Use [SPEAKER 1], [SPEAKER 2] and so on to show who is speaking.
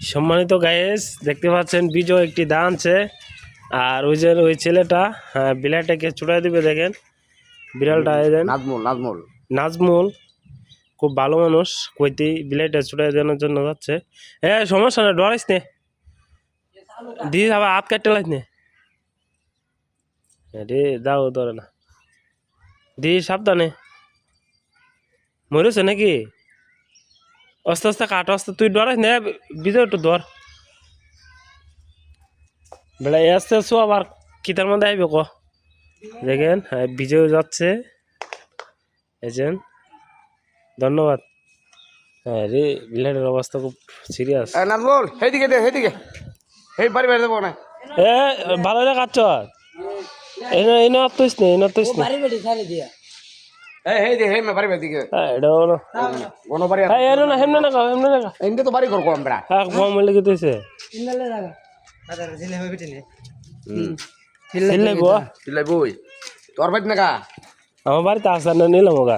[SPEAKER 1] সম্মানিত গায়েস দেখতে পাচ্ছেন বিজয় একটি দা আনছে আর ওই যে ওই ছেলেটা বিলাটাকে ছুটাই দিবে দেখেন বিড়ালটা নাজমুল খুব ভালো মানুষ কইতে বিলাইটা ছুটাই দেওয়ার জন্য যাচ্ছে সমস্যা না ডরাইস নে দিস আবার হাত কাটতে লাইস নে রে যাও ধরে না দি সাবধানে মরেছে নাকি আস্তে আস্তে কাট আস্তে তুই ডরাইস নে বিজয় একটু ধর বেলা আসতে আসো আবার কিতার মধ্যে আইবে ক দেখেন বিজয় যাচ্ছে এজেন ধন্যবাদ হ্যাঁ রে বিলাটের অবস্থা খুব সিরিয়াস
[SPEAKER 2] নাজমুল হেদিকে দে হেদিকে হেই বাড়ি বাড়ি যাবো না
[SPEAKER 1] ভালো রে কাটছ এনে তুইস নে এনে তুইস নে
[SPEAKER 2] হেই দে হেই মে বাড়ি বাড়ি দিকে
[SPEAKER 1] এটা হলো
[SPEAKER 2] কোনো বাড়ি
[SPEAKER 1] এনে না হেমনে না কাও হেমনে না কাও
[SPEAKER 2] এন্ডে তো বাড়ি কর কম বড়া
[SPEAKER 1] কম হলে কি তুইছে সিলাই বো
[SPEAKER 2] সিলাই বই তোর বাড়ি না কা
[SPEAKER 1] আমার বাড়িতে আসা না নিলাম ওগা